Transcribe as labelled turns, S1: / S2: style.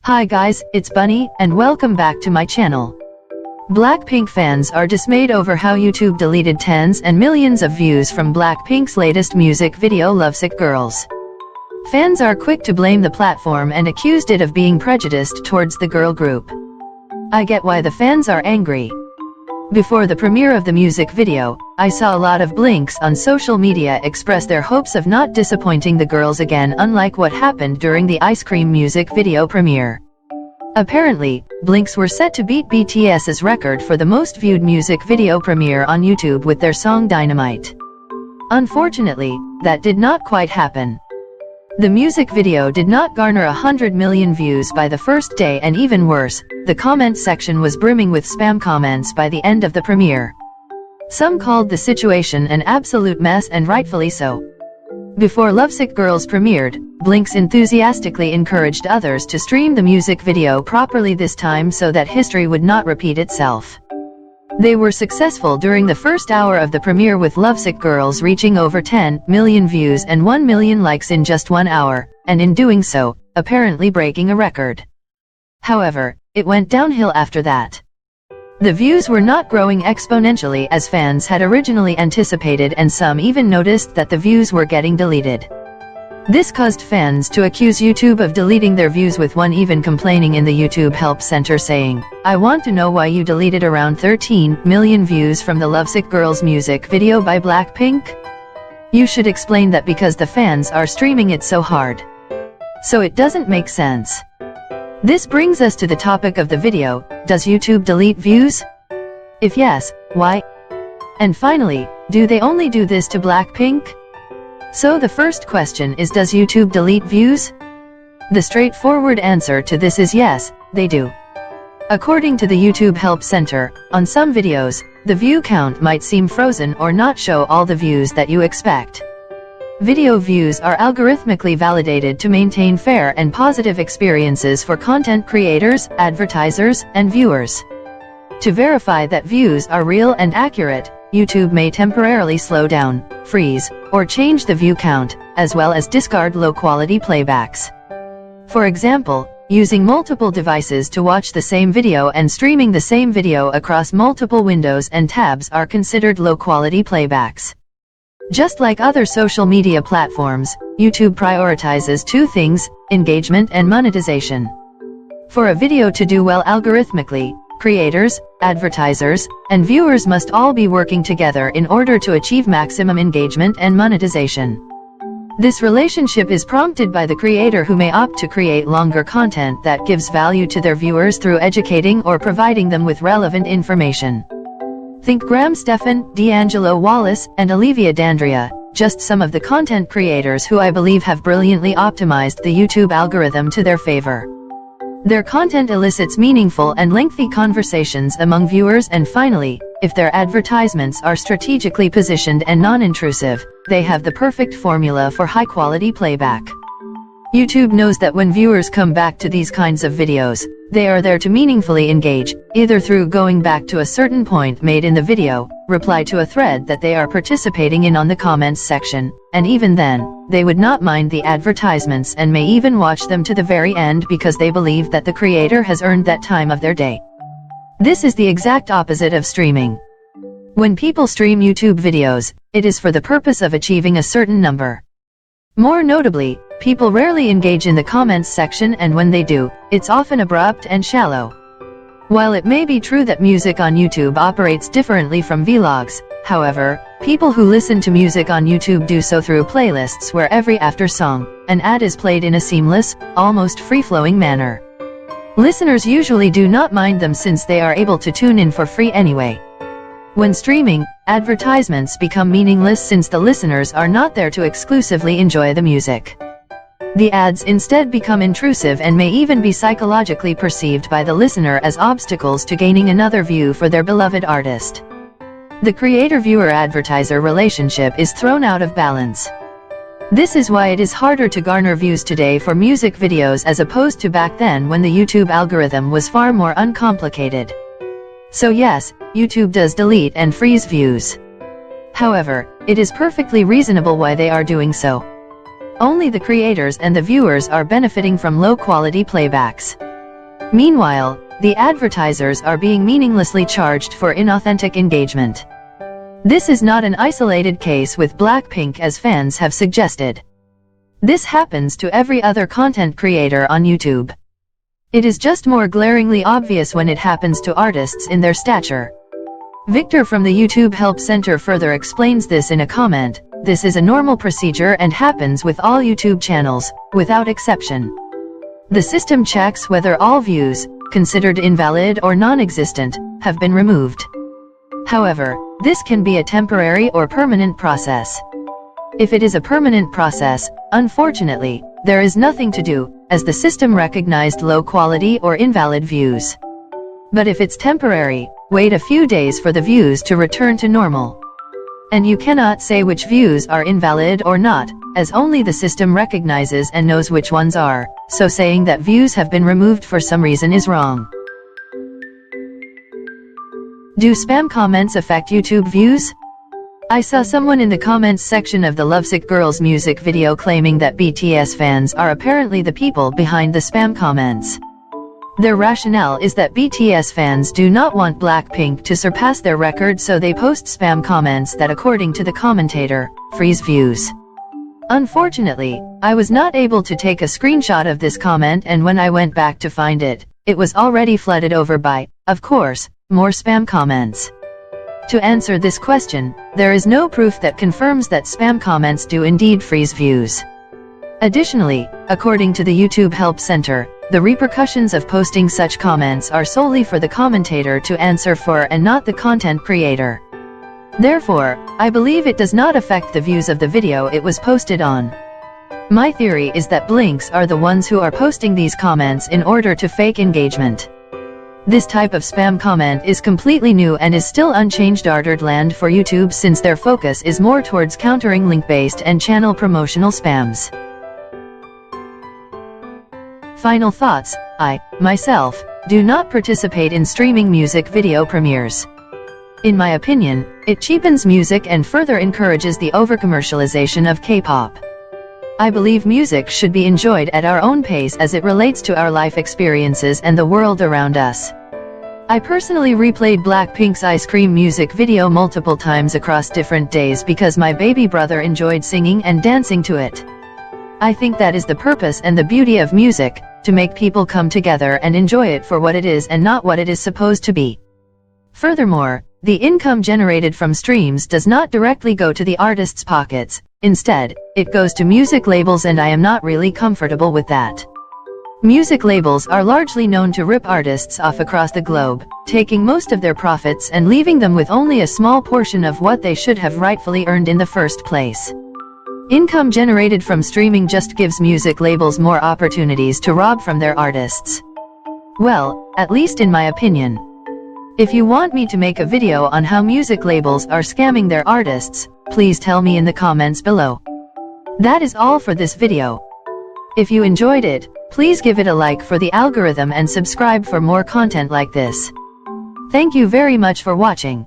S1: Hi guys, it's Bunny, and welcome back to my channel. Blackpink fans are dismayed over how YouTube deleted tens and millions of views from Blackpink's latest music video Lovesick Girls. Fans are quick to blame the platform and accused it of being prejudiced towards the girl group. I get why the fans are angry. Before the premiere of the music video, I saw a lot of Blinks on social media express their hopes of not disappointing the girls again, unlike what happened during the Ice Cream music video premiere. Apparently, Blinks were set to beat BTS's record for the most viewed music video premiere on YouTube with their song Dynamite. Unfortunately, that did not quite happen. The music video did not garner 100 million views by the first day, and even worse, the comment section was brimming with spam comments by the end of the premiere. Some called the situation an absolute mess, and rightfully so. Before Lovesick Girls premiered, Blinks enthusiastically encouraged others to stream the music video properly this time so that history would not repeat itself. They were successful during the first hour of the premiere, with Lovesick Girls reaching over 10 million views and 1 million likes in just 1 hour, and in doing so, apparently breaking a record. However, it went downhill after that. The views were not growing exponentially as fans had originally anticipated, and some even noticed that the views were getting deleted. This caused fans to accuse YouTube of deleting their views, with one even complaining in the YouTube Help Center saying, "I want to know why you deleted around 13 million views from the Lovesick Girls music video by Blackpink? You should explain that, because the fans are streaming it so hard. So it doesn't make sense." This brings us to the topic of the video: does YouTube delete views? If yes, why? And finally, do they only do this to Blackpink? So the first question is, does YouTube delete views? The straightforward answer to this is yes, they do. According to the YouTube Help Center, on some videos, the view count might seem frozen or not show all the views that you expect. Video views are algorithmically validated to maintain fair and positive experiences for content creators, advertisers, and viewers. To verify that views are real and accurate, YouTube may temporarily slow down, freeze, or change the view count, as well as discard low-quality playbacks. For example, using multiple devices to watch the same video and streaming the same video across multiple windows and tabs are considered low-quality playbacks. Just like other social media platforms, YouTube prioritizes two things: engagement and monetization. For a video to do well algorithmically, creators, advertisers, and viewers must all be working together in order to achieve maximum engagement and monetization. This relationship is prompted by the creator, who may opt to create longer content that gives value to their viewers through educating or providing them with relevant information. Think Graham Stephan, D'Angelo Wallace, and Olivia Dandria, just some of the content creators who I believe have brilliantly optimized the YouTube algorithm to their favor. Their content elicits meaningful and lengthy conversations among viewers, and finally, if their advertisements are strategically positioned and non-intrusive, they have the perfect formula for high-quality playback. YouTube knows that when viewers come back to these kinds of videos, they are there to meaningfully engage, either through going back to a certain point made in the video, reply to a thread that they are participating in on the comments section, and even then, they would not mind the advertisements and may even watch them to the very end because they believe that the creator has earned that time of their day. This is the exact opposite of streaming. When people stream YouTube videos, it is for the purpose of achieving a certain number. More notably, people rarely engage in the comments section, and when they do, it's often abrupt and shallow. While it may be true that music on YouTube operates differently from vlogs, however, people who listen to music on YouTube do so through playlists where every after song, an ad is played in a seamless, almost free-flowing manner. Listeners usually do not mind them since they are able to tune in for free anyway. When streaming, advertisements become meaningless since the listeners are not there to exclusively enjoy the music. The ads instead become intrusive and may even be psychologically perceived by the listener as obstacles to gaining another view for their beloved artist. The creator-viewer-advertiser relationship is thrown out of balance. This is why it is harder to garner views today for music videos as opposed to back then, when the YouTube algorithm was far more uncomplicated. So yes, YouTube does delete and freeze views. However, it is perfectly reasonable why they are doing so. Only the creators and the viewers are benefiting from low-quality playbacks. Meanwhile, the advertisers are being meaninglessly charged for inauthentic engagement. This is not an isolated case with Blackpink as fans have suggested. This happens to every other content creator on YouTube. It is just more glaringly obvious when it happens to artists in their stature. Victor from the YouTube Help Center further explains this in a comment. This is a normal procedure and happens with all YouTube channels, without exception. The system checks whether all views, considered invalid or non-existent, have been removed. However, this can be a temporary or permanent process. If it is a permanent process, unfortunately, there is nothing to do, as the system recognized low quality or invalid views. But if it's temporary, wait a few days for the views to return to normal. And you cannot say which views are invalid or not, as only the system recognizes and knows which ones are, so saying that views have been removed for some reason is wrong. Do spam comments affect YouTube views? I saw someone in the comments section of the Lovesick girls' music video claiming that BTS fans are apparently the people behind the spam comments. Their rationale is that BTS fans do not want Blackpink to surpass their record, so they post spam comments that, according to the commentator, freeze views. Unfortunately, I was not able to take a screenshot of this comment, and when I went back to find it, it was already flooded over by, of course, more spam comments. To answer this question, there is no proof that confirms that spam comments do indeed freeze views. Additionally, according to the YouTube Help Center, the repercussions of posting such comments are solely for the commentator to answer for and not the content creator. Therefore, I believe it does not affect the views of the video it was posted on. My theory is that blinks are the ones who are posting these comments in order to fake engagement. This type of spam comment is completely new and is still unchanged land for YouTube, since their focus is more towards countering link-based and channel promotional spams. Final thoughts: I, myself, do not participate in streaming music video premieres. In my opinion, it cheapens music and further encourages the over-commercialization of K-pop. I believe music should be enjoyed at our own pace as it relates to our life experiences and the world around us. I personally replayed Blackpink's Ice Cream music video multiple times across different days because my baby brother enjoyed singing and dancing to it. I think that is the purpose and the beauty of music, to make people come together and enjoy it for what it is and not what it is supposed to be. Furthermore, the income generated from streams does not directly go to the artists' pockets. Instead, it goes to music labels, and I am not really comfortable with that. Music labels are largely known to rip artists off across the globe, taking most of their profits and leaving them with only a small portion of what they should have rightfully earned in the first place. Income generated from streaming just gives music labels more opportunities to rob from their artists. Well, at least in my opinion. If you want me to make a video on how music labels are scamming their artists, please tell me in the comments below. That is all for this video. If you enjoyed it, please give it a like for the algorithm and subscribe for more content like this. Thank you very much for watching.